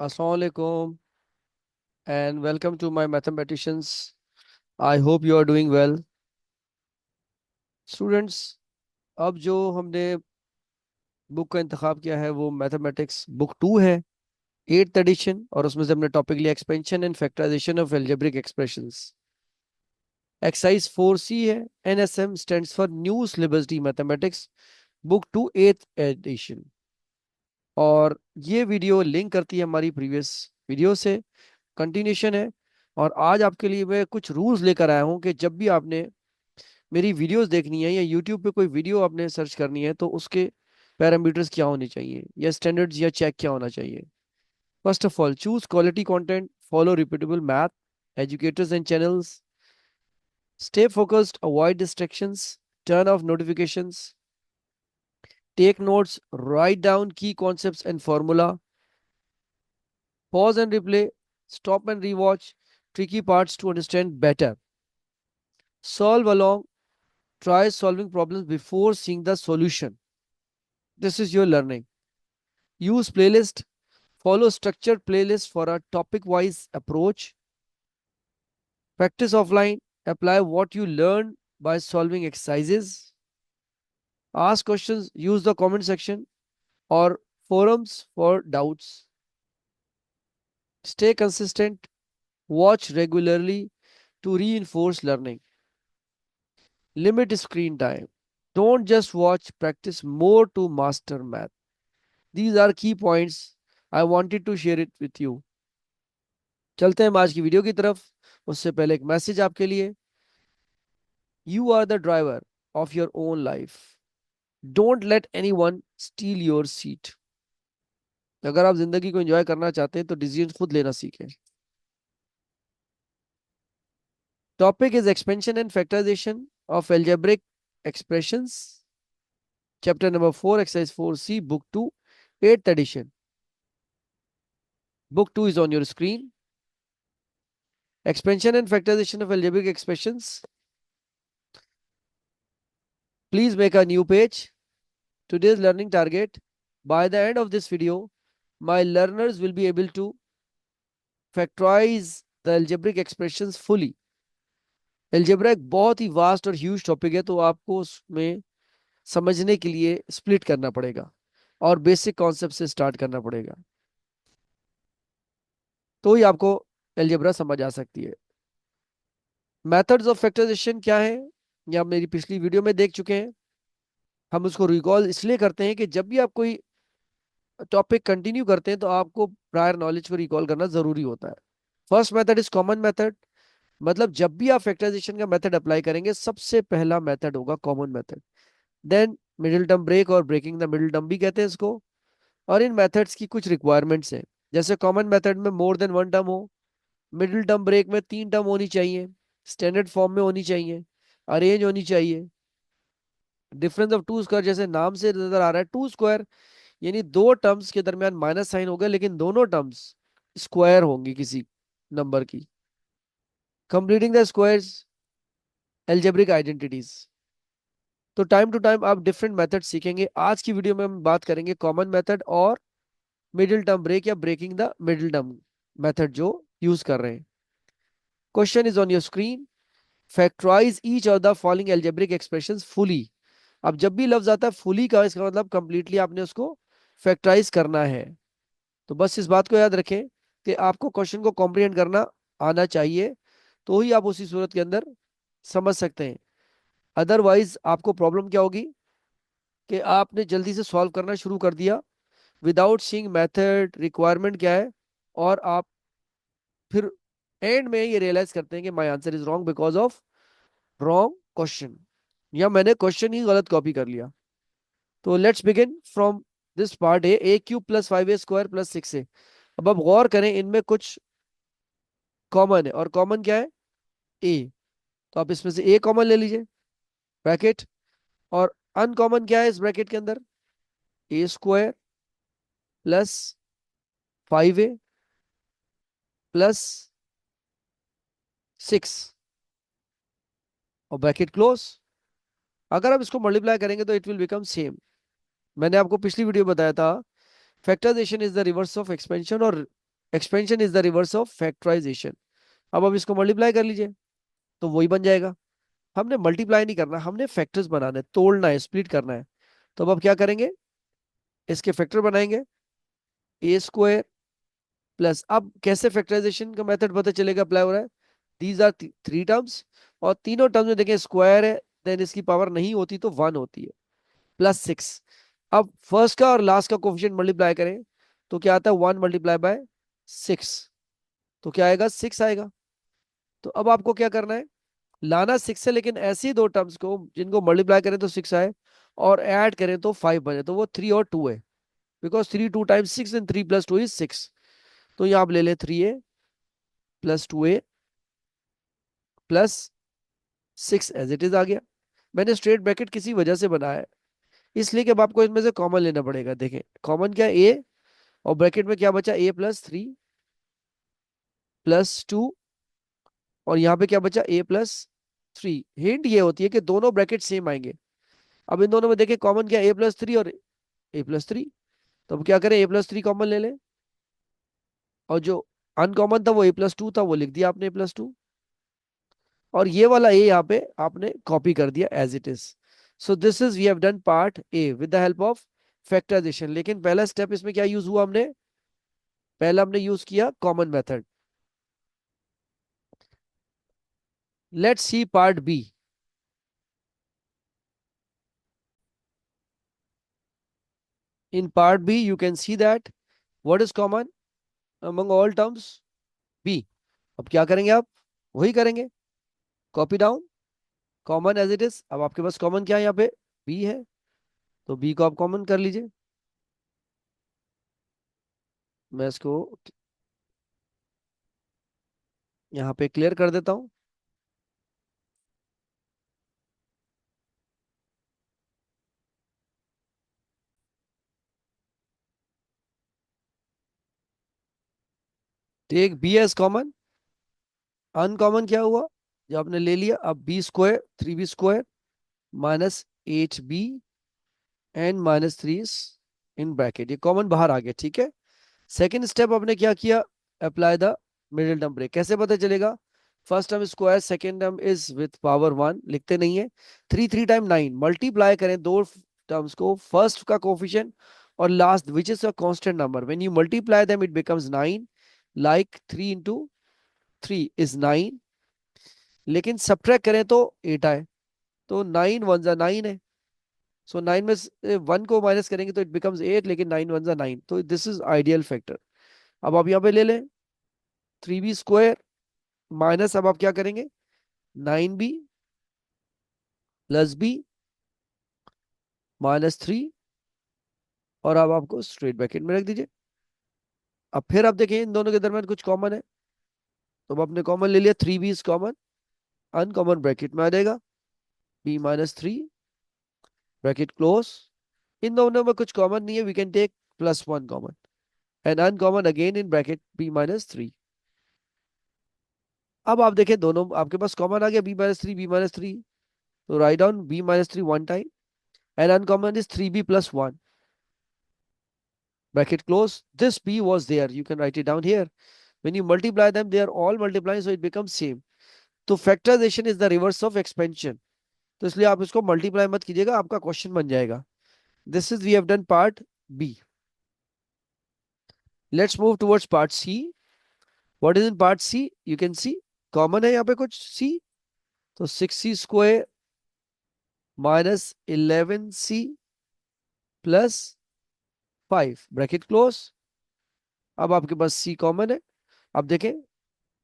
Assalamualaikum and welcome to my mathematicians. I hope you are doing well. Students, अब जो हमने book का इंतखाब किया है वो मैथमेटिक्स बुक 2 है, 8th एडिशन, और उसमें से हमने टॉपिक लिया expansion and factorisation of algebraic expressions. Exercise 4C है, NSM stands for new syllabus D mathematics, book 2 8th edition. और ये वीडियो लिंक करती है हमारी प्रीवियस वीडियो से, कंटिन्यूशन है। और आज आपके लिए मैं कुछ रूल्स लेकर आया हूं कि जब भी आपने मेरी वीडियोस देखनी है या यूट्यूब पे कोई वीडियो आपने सर्च करनी है तो उसके पैरामीटर्स क्या होने चाहिए या स्टैंडर्ड्स या चेक क्या होना चाहिए। First of all, choose quality content, follow repeatable math educators and channels, stay focused, avoid distractions, turn off notifications, take notes, write down key concepts and formula, pause and replay, stop and rewatch tricky parts to understand better, solve along, try solving problems before seeing the solution. This is your learning. Use playlist, follow structured playlist for a topic wise approach. Practice offline, apply what you learned by solving exercises. Ask questions, use the comment section or forums for doubts. Stay consistent, watch regularly to reinforce learning. Limit screen time. Don't just watch, practice more to master math. These are key points. I wanted to share it with you. चलते हैं आज की video की तरफ। उससे पहले एक message आपके लिए। You are the driver of your own life. Don't let anyone steal your seat. अगर आप जिंदगी को एंजॉय करना चाहते हैं तो डिसीजन खुद लेना सीखें। Topic is expansion and factorisation of algebraic expressions, chapter number 4, exercise 4C, book 2, 8th edition. Book 2 is on your screen. Expansion and factorization of algebraic expressions. Please make a new page. Today's learning target. By the end of this video, my learners will be able to factorize the algebraic expressions fully. Algebra एक बहुत ही vast और huge topic है, तो आपको उसमें समझने के लिए स्प्लिट करना पड़ेगा और बेसिक कॉन्सेप्ट से स्टार्ट करना पड़ेगा, तो ही आपको अलजेब्रा समझ आ सकती है। मेथड्स ऑफ फैक्टराइजेशन क्या है, ये आप मेरी पिछली वीडियो में देख चुके हैं। हम उसको रिकॉल इसलिए करते हैं कि जब भी आप कोई टॉपिक कंटिन्यू करते हैं तो आपको प्रायर नॉलेज को रिकॉल करना जरूरी होता है। First method is common method, मतलब जब भी आप फैक्टराइजेशन का मेथड अप्लाई करेंगे सबसे पहला मेथड होगा common method. Then middle term break, और ब्रेकिंग द मिडिल टर्म भी कहते हैं इसको। और इन मेथड्स की कुछ रिक्वायरमेंट्स हैं, जैसे कॉमन मेथड में मोर देन वन टर्म हो, मिडिल टर्म ब्रेक में 3 टर्म होनी चाहिए, स्टैंडर्ड फॉर्म में होनी चाहिए, अरेंज होनी चाहिए। डिफरेंस ऑफ टू स्क्वायर, जैसे नाम से नजर आ रहा है टू स्क्वायर, यानी दो टर्म्स के दरमियान माइनस साइन होगा लेकिन दोनों टर्म्स स्क्वायर होंगी किसी नंबर की। Completing the squares, algebraic identities. तो टाइम टू टाइम आप डिफरेंट मेथड सीखेंगे। आज की वीडियो में हम बात करेंगे कॉमन मेथड और मिडिल टर्म ब्रेक या breaking the middle term method जो यूज कर रहे हैं। Question is on your screen. Factorise each of the following algebraic expressions fully. अब जब भी लफ्ज आता है फुली का, इसका मतलब कंप्लीटली आपने उसको फैक्टराइज करना है। तो बस इस बात को याद रखें कि आपको क्वेश्चन को कॉम्प्रिहेंड करना आना चाहिए, तो ही आप उसी सूरत के अंदर समझ सकते हैं। अदरवाइज आपको प्रॉब्लम क्या होगी कि आपने जल्दी से सॉल्व करना शुरू कर दिया विदाउट सीइंग मेथड रिक्वायरमेंट क्या है, और आप फिर एंड में ये रियलाइज करते हैं कि my answer is wrong because of wrong question, या मैंने क्वेश्चन ही गलत कॉपी कर लिया। तो let's begin from this part. A cube plus 5a² plus 6a। अब आप गौर करें, इनमें कुछ कॉमन है, और कॉमन क्या है? ए। तो आप इसमें से ए कॉमन ले लीजिए ब्रैकेट, और अनकॉमन क्या है इस ब्रैकेट के अंदर? a² प्लस 5a प्लस 6, और ब्रैकेट क्लोज। अगर आप इसको मल्टीप्लाई करेंगे तो इट विल बिकम सेम। मैंने आपको पिछली वीडियो बताया था factorisation is the reverse of expansion, और expansion is the reverse of factorisation. अब इसको मल्टीप्लाई कर लीजिए तो वही बन जाएगा। हमने मल्टीप्लाई नहीं करना, हमने फैक्टर्स बनाना है, तोड़ना है, स्प्लिट करना है। तो अब क्या करेंगे, इसके फैक्टर बनाएंगे, ए स्क्वायर प्लस, अब कैसे फैक्टराइजेशन का मेथड पता चलेगा अप्लाई हो रहा है, दीज आर थ्री टर्म्स, और तीनों टर्म्स में देखें स्क्वायर है, देन इसकी पावर नहीं होती तो वन होती है, प्लस सिक्स। अब फर्स्ट का और लास्ट का कोफिशिएंट मल्टीप्लाई करें तो क्या आता है, वन मल्टीप्लाई बाय सिक्स, तो क्या आएगा, सिक्स आएगा। तो अब आपको क्या करना है, लाना सिक्स है, लेकिन ऐसी दो टर्म्स को जिनको मल्टीप्लाई करें तो सिक्स आए और ऐड करें तो फाइव बने, तो वो थ्री और टू है, because three two times six and three plus two is six. तो यहाँ आप ले लें three a plus two a plus six as it is आ गया। मैंने स्ट्रेट ब्रैकेट किसी वजह से बनाया है, इसलिए कि अब आपको इसमें से कॉमन लेना पड़ेगा। देखें कॉमन क्या है, ए, और ब्रैकेट में क्या बचा, ए प्लस थ्री प्लस टू, और यहाँ पे क्या बचा, ए प्लस थ्री। हिंट ये होती है कि दोनों ब्रैकेट सेम आएंगे। अब इन दोनों में देखें कॉमन क्या, ए प्लस थ्री और ए प्लस थ्री, तो अब क्या करें, ए प्लस थ्री कॉमन ले लें, और जो अनकॉमन था वो ए प्लस टू था, वो लिख दिया आपने ए प्लस टू, और ये वाला ए यहाँ पे आपने कॉपी कर दिया as it is. So this is we have done part A with the help of factorisation. लेकिन पहला स्टेप इसमें क्या यूज हुआ, हमने पहला हमने यूज किया common method. Let's see part B. In part B, you can see that what is common among all terms, B। अब क्या करेंगे आप, वही करेंगे, copy down, common as it is. अब आपके पास कॉमन क्या है यहाँ पे, B है, तो B को आप कॉमन कर लीजिए। मैं इसको यहाँ पे क्लियर कर देता हूँ। Take B as common. Uncommon क्या हुआ, जो आपने ले लिया, अब B square, three B square minus eight B and minus three in bracket, ये कॉमन बाहर आ गया, ठीक है। सेकेंड स्टेप आपने क्या किया, apply the middle term break. कैसे पता चलेगा, first term square, second term is with power one, लिखते नहीं है, three three time nine, multiply करें दो टर्म्स को, फर्स्ट का कोफिशिएंट और last which is a constant number, when you multiply them it becomes nine, like three into three is nine, लेकिन subtract करें तो एट आए, तो नाइन वन जा नाइन है। सो नाइन में से वन को माइनस करेंगे तो इट बिकम्स एट, लेकिन नाइन वन जा नाइन, तो दिस इज आइडियल फैक्टर। अब आप यहाँ पे ले लें थ्री बी स्क्वायर माइनस, अब आप क्या करेंगे, nine B plus B minus three, और अब आपको स्ट्रेट ब्रैकेट में रख दीजिए। अब फिर आप देखिए इन दोनों के दरमियान कुछ कॉमन है, तो अब आपने कॉमन ले लिया, three b is common, uncommon bracket में आ जाएगा, b minus three bracket close. इन दोनों में कुछ कॉमन नहीं है, we can take plus one common, and uncommon again in bracket b minus three. अब आप देखें दोनों आपके पास कॉमन आ गया, b minus three, b minus three, तो write down b minus three one time, and uncommon is three b plus one bracket close. This b was there, you can write it down here. When you multiply them, they are all multiplying, so it becomes same. तो factorisation is the reverse of expansion, तो इसलिए आप इसको multiply मत कीजिएगा, आपका question बन जाएगा। This is we have done part B. Let's move towards part C. What is in part C, you can see common है यहाँ पे कुछ सी, तो six C square minus eleven C plus five bracket close. अब आपके पास सी common है। अब देखें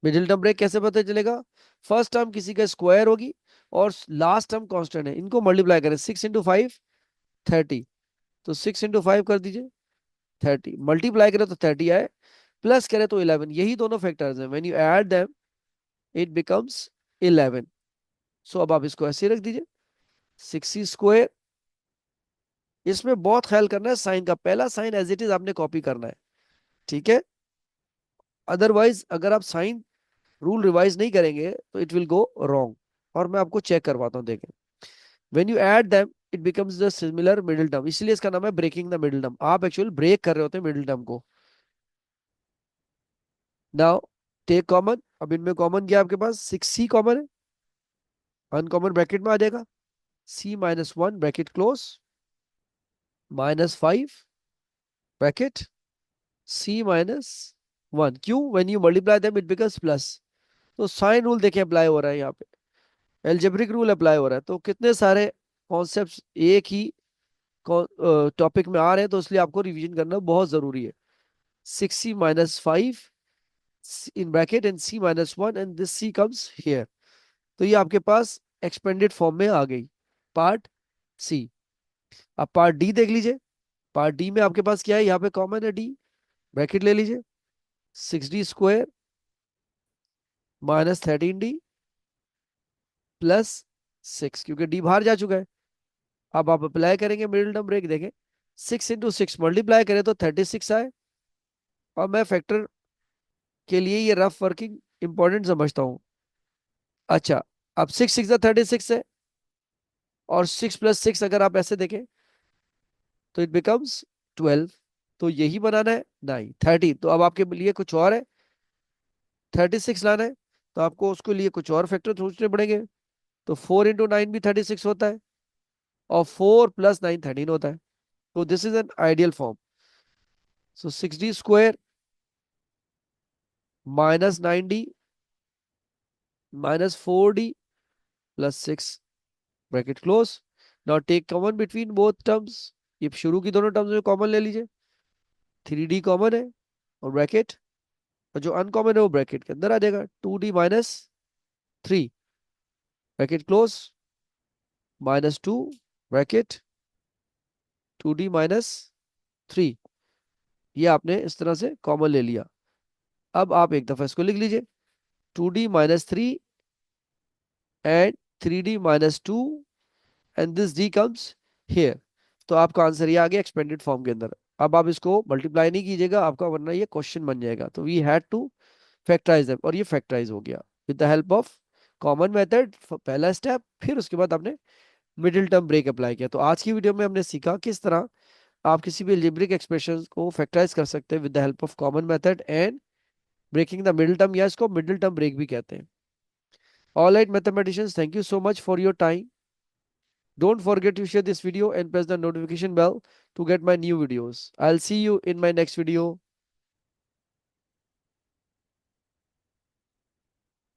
मिडिल टर्म ब्रेक कैसे पता चलेगा, फर्स्ट टर्म किसी का स्क्वायर होगी और लास्ट टर्म कांस्टेंट है, इनको मल्टीप्लाई करें, सिक्स इंटू फाइव थर्टी, तो सिक्स इंटू फाइव कर दीजिए थर्टी, मल्टीप्लाई करें तो थर्टी आए, प्लस करें तो इलेवन, यही दोनों फैक्टर्स हैं, when you add them it becomes eleven. So अब आप इसको ऐसे रख दीजिए, सिक्स स्क्वायर, इसमें बहुत ख्याल करना है साइन का, पहला साइन एज इट इज आपने कॉपी करना है, ठीक है। अदरवाइज अगर आप साइन रूल रिवाइज नहीं करेंगे तो इट विल गो रॉन्ग, और मैं आपको चेक करवाता हूँ, देखें when you add them it becomes the similar middle term, इसलिए इसका नाम है ब्रेकिंग द मिडिल टर्म, आप एक्चुअली ब्रेक कर रहे होते हैं मिडिल टर्म को। नाउ टेक कॉमन, अब इनमें कॉमन क्या है आपके पास, 6c कॉमन है, अनकॉमन ब्रैकेट में आ जाएगा, c-1 bracket close, -5 bracket c-1, क्यों, when you multiply them it becomes plus. तो साइन रूल देखिए अप्लाई हो रहा है यहाँ पे, एल्जेब्रिक रूल अप्लाई हो रहा है, तो कितने सारे कॉन्सेप्ट्स एक ही टॉपिक में आ रहे हैं, तो इसलिए आपको रिवीजन करना बहुत जरूरी है। 6c-5 in bracket and c-1 and this c comes here, तो ये आपके पास एक्सपेंडेड फॉर्म में आ गई पार्ट सी। अब पार्ट डी देख लीजिए, पार्ट डी में आपके पास क्या है, यहाँ पे कॉमन है डी, ब्रैकेट ले लीजिए, 6d² -13d +6, क्योंकि डी बाहर जा चुका है। अब आप अप्लाई करेंगे मिडिल टर्म ब्रेक, देखें 6 × 6 मल्टीप्लाई करें तो 36 आए, और मैं फैक्टर के लिए ये रफ वर्किंग इंपॉर्टेंट समझता हूँ। अच्छा, अब 6 × 6 = 36 है, और 6 + 6 अगर आप ऐसे देखें तो इट बिकम्स 12, तो यही बनाना है, नहीं 30, तो अब आपके लिए कुछ और है, 36 लाना है, तो आपको उसके लिए कुछ और फैक्टर सोचने पड़ेंगे। तो 4 × 9 भी 36 होता है, और 4 + 9 13 होता है, तो this is an ideal form. So 6d² -9d -4d +6 bracket close. Now take common between both terms, ये शुरू की दोनों टर्म्स में कॉमन ले लीजिए, 3d कॉमन है, और ब्रैकेट, और जो अनकॉमन है वो ब्रैकेट के अंदर आ जाएगा, 2d - 3 bracket close, -2 bracket 2d - 3, ये आपने इस तरह से कॉमन ले लिया। अब आप एक दफा इसको लिख लीजिए, 2d - 3 and 3d - 2 and this d comes here, तो आपका आंसर ये आ गया एक्सपेंडेड फॉर्म के अंदर। अब आप इसको मल्टीप्लाई नहीं कीजिएगा आपका, वरना ये क्वेश्चन बन जाएगा, तो we had to factorise them, और ये फैक्टराइज हो गया with the help of common method, पहला स्टेप, फिर उसके बाद आपने मिडिल टर्म ब्रेक अप्लाई किया। तो आज की वीडियो में हमने सीखा किस तरह आप किसी भी अलजेब्रिक एक्सप्रेशन को फैक्टराइज कर सकते हैं with the help of common method and breaking the middle term, या इसको मिडिल टर्म ब्रेक भी कहते हैं। All right mathematicians, thank you so much for your time. Don't forget to share this video and press the notification bell to get my new videos. I'll see you in my next video.